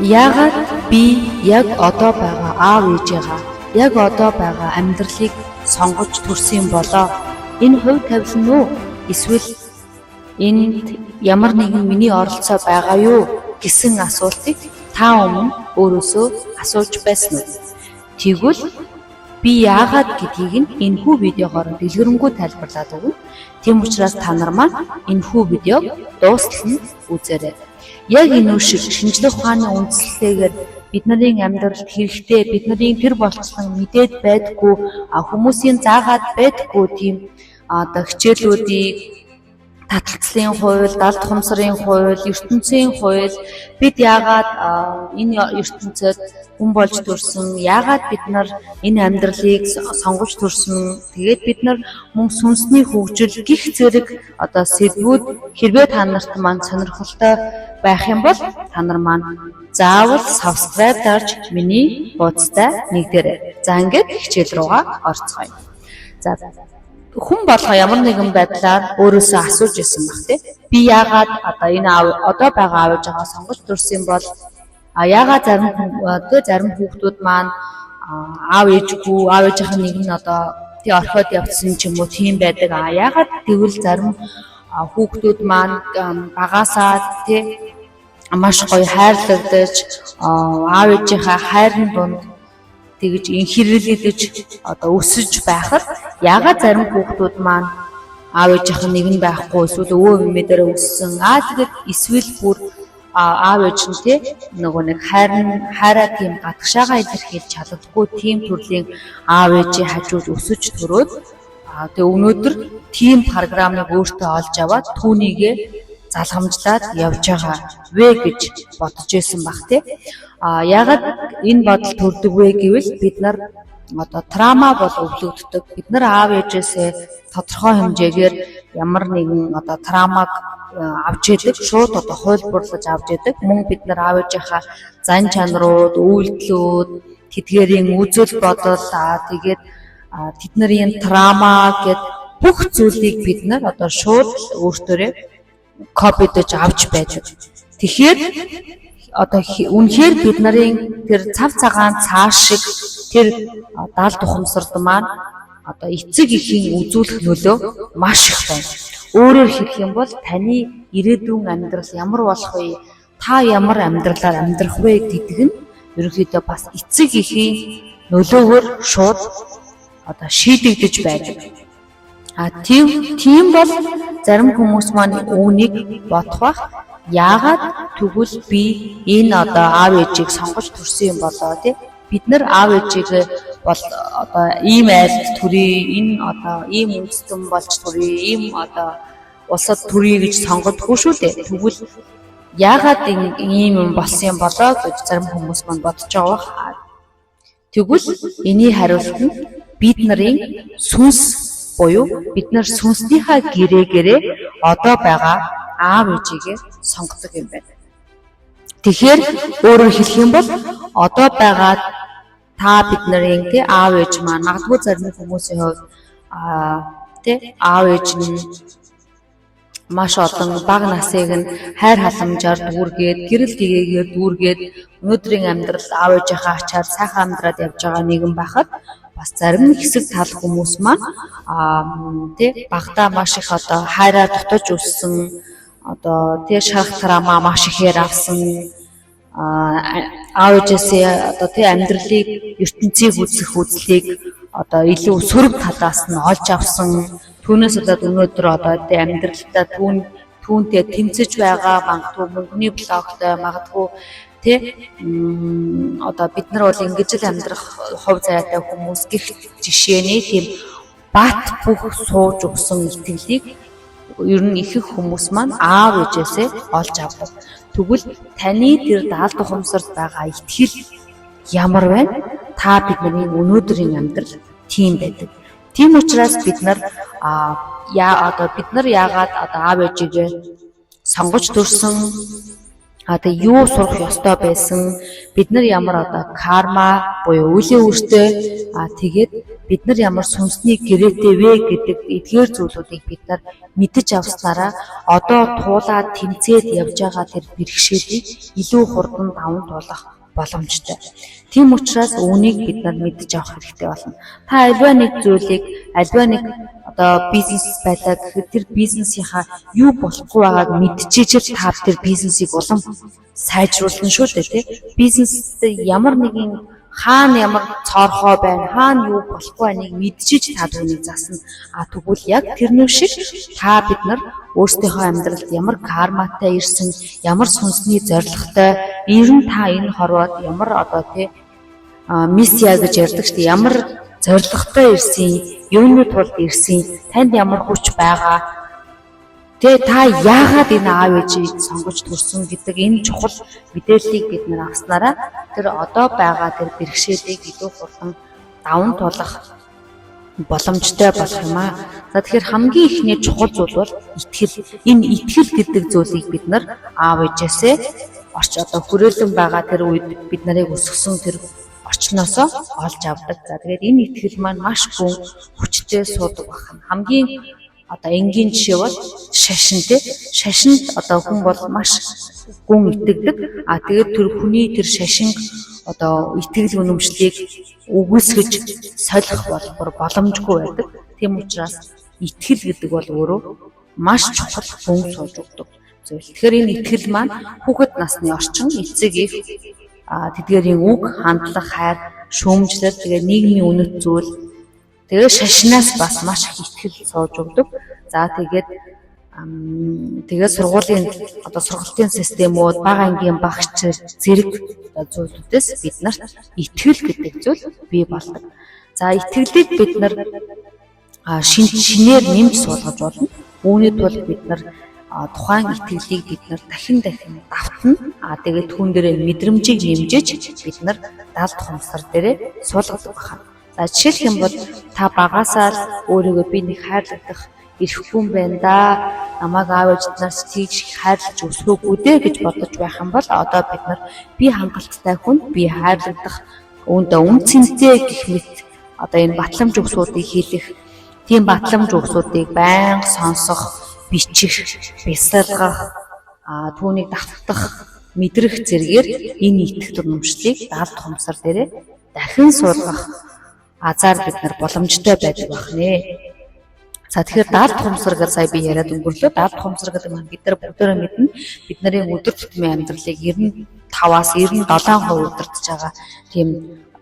Яагаад би яг одоо байгаа аав ээжээгаа яг одоо байгаа амьдралыг сонгож төрсөн болоо? Энэ хувь тавилан уу? Эсвэл энд ямар нэгэн миний оролцоо байгаа юу гэсэн асуултыг та өмнө өөрөөсөө асууж байсан уу? Тэгвэл би яагаад гэдгийг нь энэхүү видеогоор дэлгэрэнгүй тайлбарлаад өгнө. Тийм учраас та нар маань энэхүү видеог дуустал нь үзээрэй. Яг энэ шиг шинжлэх ухааны үндслэлтэйгээр бидний амьдралд хэрэгтэй бидний тэр болцлон мэдээд байдаггүй хүмүүсийн заагаад байдаггүй тийм хичээлүүдийг таталцлын хууль, далд хумсрын хууль, ертөнцийн хууль бид яагаад энэ ертөнцид хүн болж төрсөн, яагаад бид нар энэ амьдралыг сонгож төрсөн, тэгээд бид нар мөн сүнсний хөгжил гих зэрэг сэдвүүд хэрвээ та нарт маань сонирхолтой байх юм бол та нар маань заавал subscribe дарж миний хуудастай нэгдээрэй. За ингээд хичээл рүүгээ орцгоё. За хүн болгоо ямар нэгэн байдлаар өөрөөсөө асууж ирсэн баг тий. Би яагаад энэ одоо байгаа аав ээжээгээ сонгож төрсөн бол яагаад зарим хүүхдүүд маань аав ээжийнх нэг нь тий орхиод явсан ч юм уу тийм байдаг. Яагаад тэгвэл зарим хүүхдүүд маань багасаа тий маш гоё хайрлагдаж аав ээжийнхээ хайрын дунд тэгж инхирлэлж өсөж байхад яагаад зарим хүүхдүүд маань аав ээжийнх нь нэг нь байхгүй эсвэл өвөө эмээ дээр өссөн тэгээд эсвэл бүр аав ээж нь тий нөгөө нэг хайраа тийм гадагшаага илэрхийлж чаддаггүй тийм төрлийн аав ээжийн хажууд өсөж төрөөд тэгээ өнөөдөр тийм програмыг өөртөө олж аваад түүнийгээ залгамжлаад явж байгаа вэ гэж бодож байсан баг тий. Яагаад энэ бодол төрдөг вэ гэвэл бид нар трама бол өвлөгддөг. Бид нар аав ээжээсээ тодорхой хэмжээгээр ямар нэгэн трамаг авч яадаг, шууд хуйлбарлаж авч яадаг. Мөн бид нар аав ээжийнхаа зан чанарууд, үйлдэлүүд, тэдгээрийн үзэл бодол, тэгээд тэдний трама гэд бүх зүйлийг бид нар шууд өөртөөрөө копидж авч байдаг. Тэгэхээр үнэхээр бид нарын тэр цав цагаан цааш шиг тэр далд ухамсарт маань эцэг эхийн үзүүлэх нөлөө маш их байна. Өөрөөр хэлэх юм бол таны ирээдүйн амьдрал ямар болох вэ? Та ямар амьдралаар амьдрах вэ гэдг нь ерөнхийдөө бас эцэг эхийн нөлөөгөөр шууд шийдэгдэж байдаг. Тийм бол зарим хүмүүс маань үүнийг бодох бах. Яагаад тэгвэл би энэ аав ээжийг сонгож төрсөн юм болоо тий. Бид нар аав ээжийг бол ийм айлт төрий, энэ ийм үндэстэн болж төрий, ийм улсад төрий гэж сонгодгүй шүү дээ. Тэгвэл яагаад ийм юм болсон юм болоо гэж зарим хүмүүс маань бодож байгаа. Тэгвэл энэний хариулт нь бид нарын сүнс буюу бид нар сүнснийхаа гэрээгээрээ одоо байгаа аав ээжигээ сонгодог юм байна. Тэгэхээр өөрөөр хэлэх юм бол одоо байгаа та бид нарын тий аав ээж маань магадгүй зарим хүмүүсийн хувьд тий аав ээж нь маш олон бага насыг нь хайр халамжаар дүүргээд гэрэл гэгээгээр дүүргээд өнөөдрийн амьдрал аав ээжийнхээ ачаар сайхан амьдраад явж байгаа нэгэн байхад бас зарим хэсэг тал хүмүүс маань тий багтаа маш их хайраар дутаж өссөн тий шарах трама маш ихээр авсан аав ээжээсээ тий амьдралыг ертөнцийг үзэх үзлийг илүү сөрөг талаас нь олж авсан. Түүнээс өнөөдөр тий амьдралдаа түүнтэй тэмцэж байгаа магадгүй мөнгөний блоктой магадгүй тий бид нар бол ингэж л амьдрах хувь заяатай хүмүүс гэх жишээний тийм бат бүх сууж өгсөн итгэлийг ер нь ихэнх хүмүүс маань аав ээжээсээ олж авдаг. Тэгвэл таны тэр далд ухамсарт байгаа итгэл ямар байна? Та бидний өнөөдрийн амьдрал тийм байдаг. Тийм учраас бид нар яагаад аав ээжигээ сонгож төрсөн юу сурах ёстой байсан? Бид нар ямар карма буюу үлийн үртэй тэгээд бид нар ямар сүнсний гэрээтэй вэ гэдэг эдгээр зүйлүүдийг бид нар мэдэж авснараа одоо туулаад тэмцээд явж байгаа тэр бэрхшээлийг илүү хурдан даван туулах боломжтой. Тийм учраас үүнийг бид нар мэдэж авах хэрэгтэй болно. Та альва нэг зүйлийг альва нэг бизнес байлаа гэхэд тэр бизнесийнхаа юу болохгүй байгааг мэдчихэж та тэр бизнесийг улам сайжруулна шүү дээ, тий. Бизнест ямар нэгэн хаана ямар цоорхоо байна, хаана юу болохгүй байгааг мэдчихэж та түүнийг заасна. Тэгвэл яг тэрнүү шиг та бид нар өөрсдийнхөө амьдралд ямар карматай ирсэн, ямар сүнсний зорилготой, ерөн та энэ хорвоод ямар миссия гэж ярьдаг шүү дээ. Ямар зорилготой ирсэн, юуны тулд ирсэн, танд ямар хүч байгаа, та яагаад энэ аав ээжийг сонгож төрсөн гэдэг энэ чухал мэдээллийг бид нар авснараа тэр одоо байгаа тэр бэрхшээлийг илүү хурдан даван туулах боломжтой болох юм аа. За тэгэхээр хамгийн ихний чухал зүйл бол итгэл. Энэ итгэл гэдэг зүйлийг бид нар аав ээжээсээ хүрээлэн байгаа тэр үед бид нарыг өсгсөн тэр орчноосоо олж авдаг. За тэгээд энэ итгэл маань маш гүн хүчтэй суудаг байна. Хамгийн энгийн жишээ бол шашин тий. Шашинд хүн бол маш гүн итгэдэг. Тэгээд тэр хүний тэр шашин итгэл үнэмшлийг үгүйсгэж солих бол боломжгүй байдаг. Тийм учраас итгэл гэдэг бол өөрөө маш чухал гүн сууж өгдөг зүйл. Тэгэхээр энэ итгэл маань хүүхэд насны орчин эцэг эх тэдгээрийн үг, хандлага, хайр, шүүмжлэл, тэгээ нийгмийн үнэт зүйл, тэгээ шашнаас бас маш их итгэл сууж өгдөг. За тэгээд сургалтын системүүд, бага ангийн багш зэрэг зүйлүүдээс бид нарт итгэл гэдэг зүйл бий болдог. За итгэлийг бид нар шинээр нэмж суулгаж болно. Үүний тулд бид нар тухайн итгэлийг бид нар дахин давтна. Тэгээд түүн дээрээ мэдрэмжийг нэмжиж бид нар далд хумсар дээрээ суулгадаг байна. За жишээлх юм бол та багасаа өөрийгөө би нэг хайрлагдах ирэхгүй юм байна да. Намайг аав ээжнээс тийж хайрлаж өсгөөгүй дээ гэж бодож байх юм бол одоо бид нар би хангалттай хүн, би хайрлагдах үүндээ үнцэнтэй гэх мэт энэ батламж өгсүүдийг хийх, тийм батламж өгсүүдийг байнга сонсох, бичих, бясалгах, түүнийг давтах, мэдрэх зэргээр энэ итгэл үнэмшлийг далд хумсар дээрээ дахин суулгах азар бид нар боломжтой байдаг байна. За тэгэхээр далд хумсар гэж сая би яриад өнгөрлөө. Далд хумсар гэдэг нь бид нар бүгдөө мэднэ. Бидний өдөр тутмын амьдралыг 95-аас 97% удирдах байгаа тийм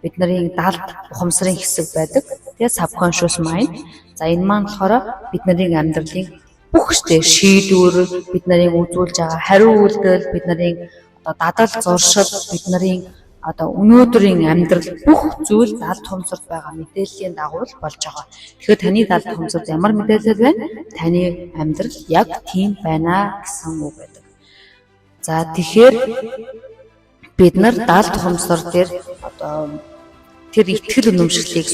бидний далд хумсрын хэсэг байдаг. Тэгээ subconscious mind. За энэ маань болохоор бидний амьдралын бүх шийдвэр, бидний үзүүлж байгаа хариу үйлдэл, бидний дадал зуршил, бидний өнөөдрийн амьдрал бүх зүйл далд хумсарт байгаа мэдээллийн дагуу болж байгаа. Тэгэхээр таны далд хумсарт ямар мэдээлэл байна? Таны амьдрал яг тийм байна гэсэн үг байдаг. За тэгэхээр бид нар далд хумсар дээр тэр итгэл үнэмшлийг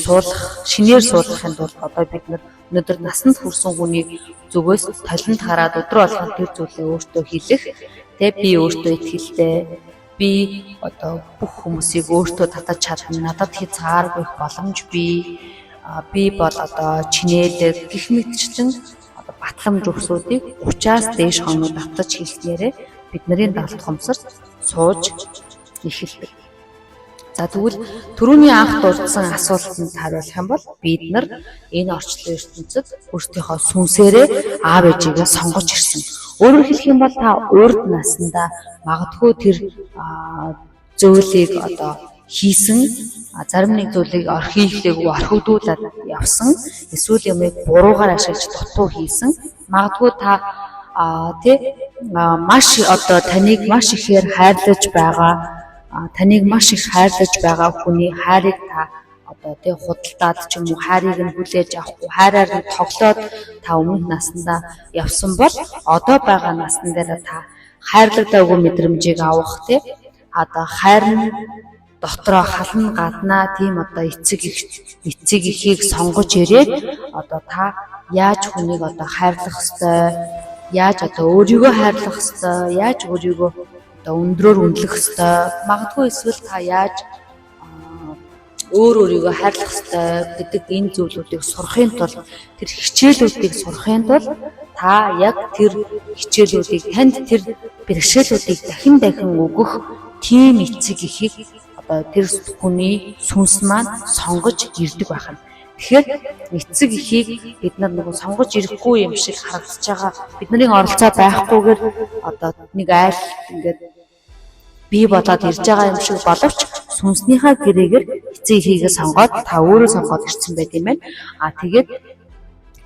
шинээр суулгахын тулд бид нар өнөөдөр насанд хүрсэн хүний зүгээс толинд хараад өдрө болгон тэр зүйлээ өөртөө хийх. Би өөртөө итгэлтэй. Би бүх хүмүүсийг өөртөө татаж чадна. Надад хязгааргүй боломж бий. Би бол чинээлэг гэх мэтчлэн батламж өгсүүдийг 30-аас дээш хоног давтаж хийснээрээ бидний далд хумсарт сууж эхэлдэг. За тэгвэл түрүүний анх дурдсан асуултанд хариулах юм бол бид нар энэ орчлон ертөнцид өөрсдийнхөө сүнсээрээ аав ээжигээ сонгож ирсэн. Өөрөөр хэлэх юм бол та урд наснда магадгүй тэр зүйлийг хийсэн, зарим нэг зүйлийг хийхлээгүй орхигдуулаад явсан, эсвэл юмыг буруугаар ашиглаж дутуу хийсэн. Магадгүй та маш таныг маш ихээр хайрлаж байгаа, таныг маш их хайрлаж байгаа хүний хайрыг та худалдаад ч юм уу хайрыг нь хүлээж авахгүй, хайраар нь тоглоод та өмнөх наснда явсан бол одоо байгаа насн дээр та хайрлагдаагүй мэдрэмжийг авах хайр нь дотроо хална гаднаа тийм эцэг эхийг сонгож ирээд та яаж хүнийг хайрлах ёстой, яаж өөрийгөө хайрлах ёстой, яаж өөрийгөө өндрөөр үнэлэх ёстой, магадгүй эсвэл та яаж өөрийгөө хайрлах ёстой гэдэг энэ зүйлүүдийг сурахын тулд тэр хичээлүүдийг сурахын тулд та яг тэр хичээлүүдийг танд тэр бэрхшээлүүдийг дахин өгөх тийм эцэг эхийг тэр хүний сүнс маань сонгож ирдэг байна. Тэгэхээр эцэг эхийг бид нар нөгөө сонгож ирэхгүй юм шиг харагдаж байгаа. Бидний оролцоо байхгүйгээр нэг айл ингээд бий болоод ирж байгаа юм шиг боловч сүнснийхаа гэрээгээр эцэг эхийгээ сонгоод та өөрөө сонгоод ирсэн байт юм байна. Тэгээд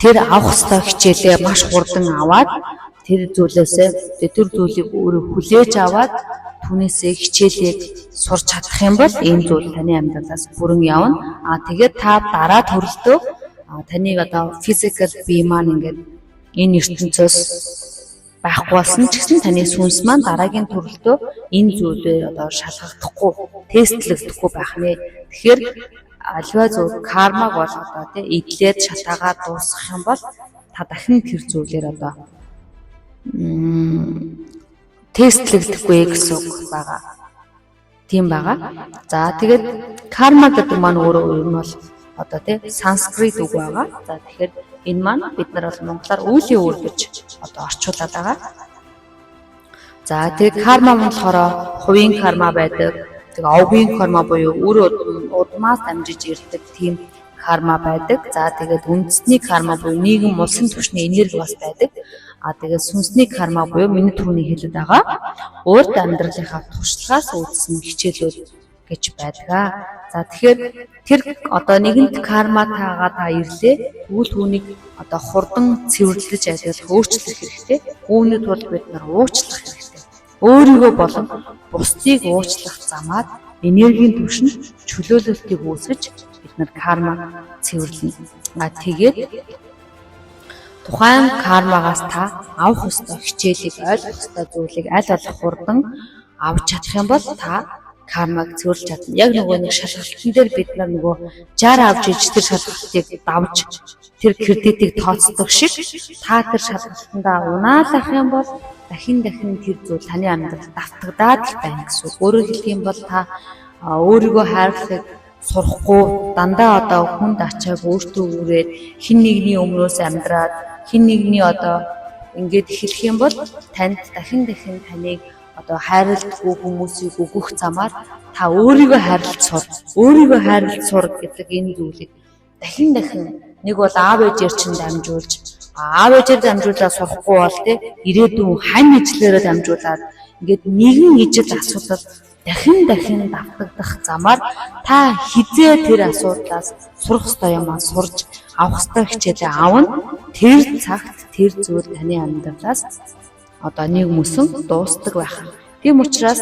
тэр авах ёстой хичээлээ маш хурдан аваад тэр зүйлийг өөрөө хүлээж аваад түүнээсээ хичээлээ сурч чадах юм бол энэ зүйл таны амьдралаас бүрэн явна. Тэгээд та дараа төрөлтөө таныг физикал бие маань ингээд энэ ертөнцөөс байхгүй болсон ч гэсэн таны сүнс маань дараагийн төрөлтөө энэ зүйлээр шалгахдахгүй, тестлэгдэхгүй байх нэ. Тэгэхээр альва зүйл кармаг бол эдлээд шатаагаад дуусгах юм бол та дахин тэр зүйлээр тестлэгдэхгүй гэсэн үг байгаа. Тийм байгаа. За тэгээд карма гэдэг маань өөрөө ер нь бол санскрит үг байгаа. За тэгэхээр энэ маань бид нар бол монголоор үеийн үр гэж орчуулад байгаа. За тэгээд карма болохоор хувийн карма байдаг. Тэгээд овгийн карма буюу үр удмаас дамжиж ирдэг тийм карма байдаг. За тэгээд үндэсний карма буюу нийгэм улсын түвшний энерги бас байдаг. Тэгээд сүнсний карма буюу миний түрүүний хэлээд байгаа урд амьдралынхаа туршлагаас үүдсэн хичээлүүд гэж байдаг. За тэгэхээр тэр нэгэнт карма та ирлээ. Тэгвэл түүнийг хурдан цэвэрлэж ажиллах, өөрчлөх хэрэгтэй. Үүний тулд бид нар уучлах хэрэгтэй. Өөрийгөө болон бусдыг уучлах замаар энергийн түвшинд чөлөөлөлтийг үүсгэж бид нар карма цэвэрлэнэ. Тэгээд тухайн кармагаас та авах ёстой хичээлийг, ойлгох ёстой зүйлийг аль болох хурдан авч чадах юм бол та кармаг цэвэрлж чадна. Яг нэг шалгалтын дээр бид нар 60 авч иж тэр шалгалтыг давж тэр кредитийг тооцдог шиг та тэр шалгалтандаа унаалах юм бол дахин тэр зүйл таны амьдралд давтагдаад л байна гэсэн. Өөрөөр хэлэх юм бол та өөрийгөө хайрлахыг сурахгүй дандаа хүнд ачааг өөртөө үрээд хин нэгний өмнөөс амьдраад хин нэгний ингээд эхлэх юм бол танд дахин таныг хайрлахгүй хүмүүсийг өгөх замаар та өөрийгөө хайрлах сур гэдэг энэ зүйлийг дахин нэг бол аав ээжээр чинь дамжуулж аав ээжээр дамжуулаад сурахгүй бол ирээдүйн хань ижлээрээ дамжуулаад ингээд нэгэн ижил асуудал дахин давтагдах замаар та хизээ тэр асуудлаас сурах ёстой юм сурж авах ёстой хичээлээ авна. Тэр цагт тэр зүйл таны амьдралаас нэг мөсөн дуустдаг байх. Тийм учраас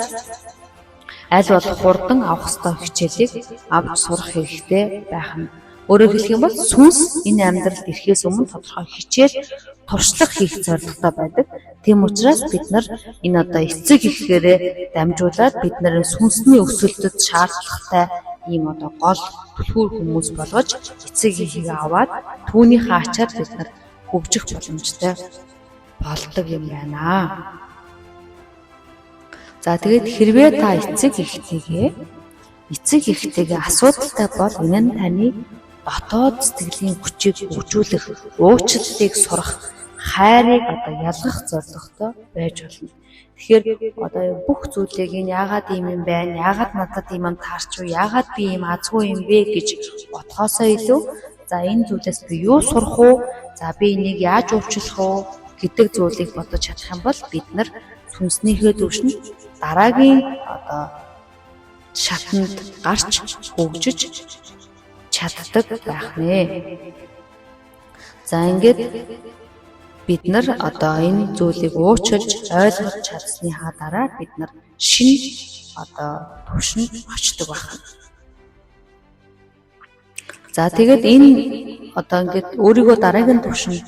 аль болох хурдан авах ёстой хичээлийг авч сурах хэрэгтэй байх нь. Өөрөөр хэлэх юм бол сүнс энэ амьдралд ирэхээс өмнө тодорхой хичээл туршлага хийх зорилготой байдаг. Тийм учраас бид нар энэ эцэг эхээрээ дамжуулаад бид нар сүнсний өсөлтөд шаардлагатай ийм гол түлхүүр хүмүүс болгож эцэг эхийг аваад түүнийхээ ачаар бид нар хөгжих боломжтой болдог юм байна. За тэгээд хэрвээ та эцэг эхтэйгээ асуудалтай бол энэ нь таны дотоод сэтгэлийн хүчийг хөгжүүлэх, уучлалыг сурах, хайрыг ялгах зорилготой байж болно. Тэгэхээр бүх зүйлийг энэ яагаад ийм юм байна? Яагаад надад ийм юм таарч вэ? Яагаад би ийм азгүй юм бэ гэж бодхоосоо илүү за энэ зүйлээс би юу сурах уу? За би энийг яаж уучлах уу гэдэг зүйлийг бодож чадах юм бол бид нар сүнснийхээ түвшинд дараагийн шатанд гарч хөгжиж чаддаг байх нэ. За ингээд бид нар энэ зүйлийг уучлж ойлгож чадсныхаа дараа бид нар шинэ түвшинд очдог байх. За тэгээд энэ ингээд өөрийгөө дараагийн түвшинд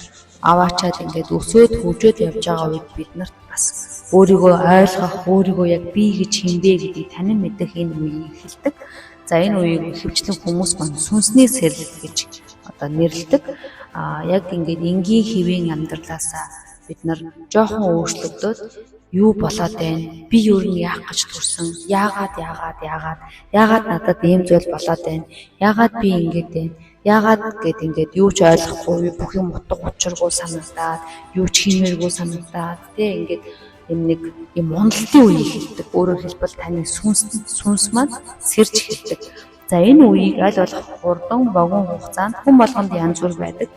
аваачаад ингээд өсөөд хөгжөөд явж байгаа үед бид нарт бас өөрийгөө ойлгох, өөрийгөө яг би гэж хинбэ гэдгийг танин мэдэх энэ үеийг эхэлдэг. За энэ үеийг ихэвчлэн хүмүүс маань сүнсний сэрэл гэж нэрлэдэг. Яг ингээд энгийн хэвийн амьдралаасаа бид нар жоохон өөрчлөгдөөд юу болоод байна? Би юу нь яах гэж төрсөн? Яагаад надад ийм зүйл болоод байна? Яагаад би ингэж байна? Яагаад гэд ингээд юу ч ойлгохгүй, бүх юм утга учиргүй санагдаад, юу ч хиймээргүй санагдаад, ингээд нэг юм уналтын үе хэлдэг. Өөрөөр хэлбэл таны сүнс маань сэрж эхэлдэг. За энэ үеийг аль болох хурдан богино хугацаанд хүн болгонд янз бүр байдаг.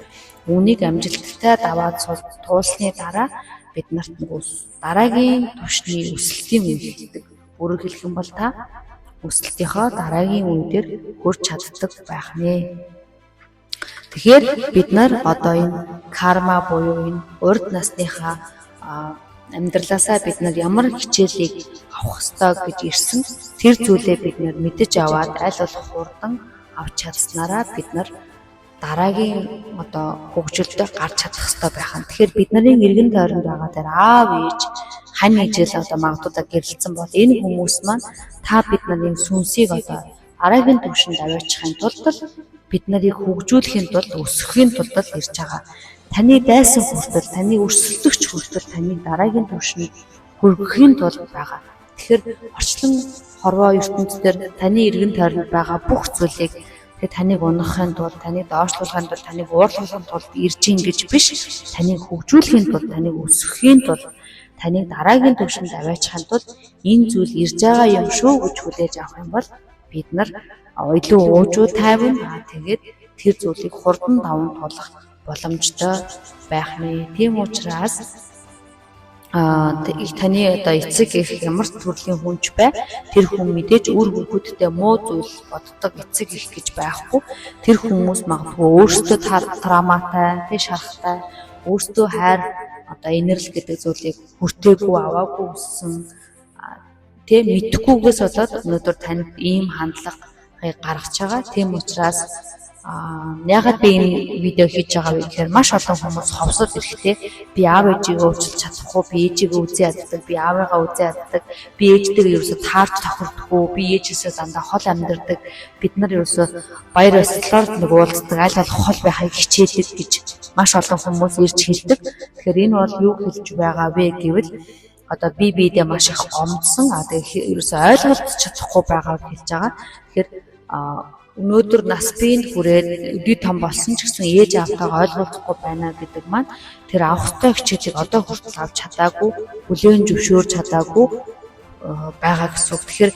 Үүнийг амжилттай даваад туулсны дараа бид нарт нөгөө дараагийн түвшний өсөлтийн үе хэлдэг. Өөрөөр хэлэх юм бол та өсөлтийнхөө дараагийн үе дээр хүрч чаддаг байх нэ. Тэгэхээр бид нар одоо энэ карма буюу энэ урд насныхаа амьдралаасаа бид нар ямар хичээлийг авах ёстой гэж ирсэн тэр зүйлээ бид нар мэдэж аваад аль болох хурдан авч чадсанараа бид нар дараагийн одоо хөгжилдөө гарч чадах ёстой байх нь. Тэгэхээр бид нарын эргэн тойронд байгаа тэр аав ээж хань ижил одоо магадгүй гэрэлцсэн бол энэ хүмүүс маань та бид нарын сүнсийг одоо дараагийн түвшинд аваачихын тулд бид нарыг хөгжүүлэхийн тулд өсгөхийн тулд ирж байгаа. Таны дайсан хүртэл, таны өрсөлдөгч хүртэл таны дараагийн түвшинд хүргэхийн тулд байгаа. Тэгэхээр орчлон хорвоо ертөнцийн таны эргэн тойронд байгаа бүх зүйлийг таныг унахын тулд, таныг доошлуулахын тулд, таныг уурлуулахын тулд ирж ийн гэж биш, таныг хөгжүүлэхийн тулд, таныг өсгөхийн тулд, таныг дараагийн түвшинд аваачихын тулд энэ зүйл ирж байгаа юм шүү гэж хүлээж авах юм бол бид нар илүү уужуу тайван тэгээд тэр зүйлийг хурдан даван туулах боломжтой байх нэ. Тийм учраас таны одоо эцэг их ямар төрлийн хүнч бай тэр хүн мэдээж үр хүүхэдтэй муу зүйл боддог эцэг их гэж байхгүй. Тэр хүмүүс магадгүй өөрсдөө травматай, шарахтай, өөрсдөө хайр одоо инэрл гэдэг зүйлийг хүртээгүй аваагүй өссөн мэдхгүйгээс болоод өнөөдөр танд ийм хандлага гаргаж байгаа. Тийм учраас ягаад би энэ видео хийж байгаа вэ гэхээр маш олон хүмүүс ховсод ирэхдээ би аав ээжигээ уучлах чадахгүй, би ээжигээ үзээ яддаг, би аавыгаа үзээ яддаг, би ээжтэйгээ ерөөсө таарч тохирдохгүй, би ээжээсээ дандаа хол амьдардаг, бид нар ерөөсө баяр ёслолоор нэг уулздаг, аль болох хол байхыг хичээдэг гэж маш олон хүмүүс ирж хэлдэг. Тэгэхээр энэ бол юу хэлж байгаа вэ гэвэл одоо би биедээ маш их гомдсон, тэгээ ерөөсөө ойлголт чадахгүй байгааг хэлж байгаа. Тэгэхээр өнөөдөр нас биенд хүрээд өдий том болсон ч гэсэн ээж аавтайгаа ойлголцохгүй байна гэдэг маань тэр авах ёстой хичээлийг одоо хүртэл авч чадаагүй, бүлээн зөвшөөрч чадаагүй байгаа гэсэн үг. Тэгэхээр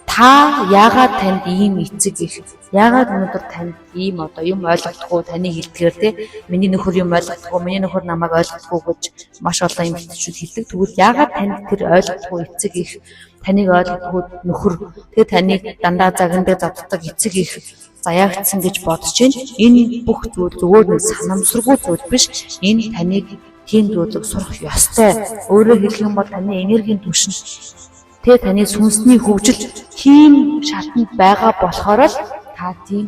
та яагаад танд ийм эцэг их, яагаад өнөөдөр танд ийм одоо юм ойлгохгүй таны хэлдгээр те миний нөхөр юм ойлгохгүй, миний нөхөр намайг ойлгохгүй гэж маш олон юм хэлж хэлдэг. Тэгвэл яагаад танд тэр ойлгохгүй эцэг их, таныг ойлгохгүй нөхөр, тэгээ таныг дандаа загнадаг заддаг эцэг их заяагдсан гэж бодож байна. Энэ бүх зүйл зүгээр нэг санамсаргүй зүйл биш. Энэ таныг тийм зүйлийг сурах ёстой. Өөрөөр хэлэх юм бол таны энергийн түвшин тэгээ таны сүнсний хөгжил тийм шатанд байгаа болохоор л та тийм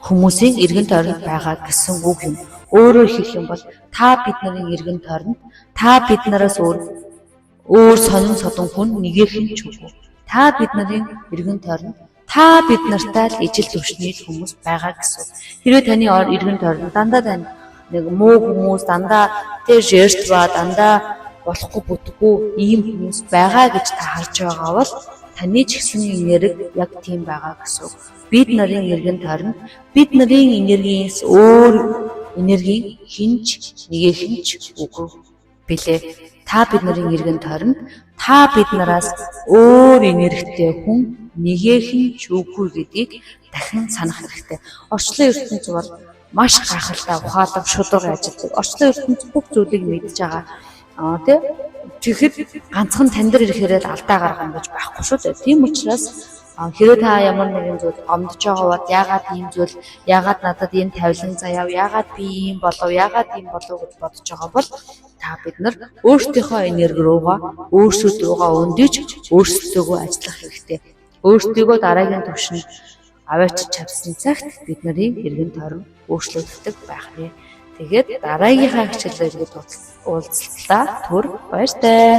хүмүүсийн эргэн тойронд байгаа гэсэн үг юм. Өөрөөр хэлэх юм бол та бидний эргэн тойронд, та биднээс өөр сонин содон хүн нэгэн ч үгүй. Та бидний эргэн тойронд, та бид нартай л ижил төвшний хүмүүс байгаа гэсэн. Хэрвээ таны эргэн тойронд дандаа тань нэг муу хүмүүс, дандаа тэр жертва, дандаа болохгүй бүтггүй ийм хүмүүс байгаа гэж та харж байгаа бол таны ч гэсэн энерги яг тийм байгаа гэсэн. Бид нарын эргэн тойронд бид нарын энергиээс өөр энерги хинч нэгэнч үгүй билээ. Та бид нарын эргэн тойронд та бид нараас өөр энергитэй хүн нэгэнч үгүй гэдгийг дахин санах хэрэгтэй. Орчлон ертөнц бол маш гайхалтай ухаалаг шударга ажилладаг. Орчлон ертөнц бүх зүйлийг мэдж байгаа. Тэгэхэд ганцхан танд ирэхээр л алдаа гаргах юм гэж байхгүй шүү дээ. Тийм учраас хэрэг та ямар нэгэн зүйл гомдож байгаа бол яагаад ийм зүйл, яагаад надад энэ тавилан заяав, яагаад би ийм болов, яагаад ийм болов гэж бодож байгаа бол та бид нар өөрсдийнхөө энерги руугаа, өөрсдөө өндөж, өөрсдөө ажиллах хэрэгтэй. Өөрсдийгөө дараагийн түвшинд аваач чадсан цагт бид нарын эргэн тойрон өөрчлөгддөг байх нэ. Тэгээд дараагийнхаа хичээлээр уулзлаа. Түр баяртай.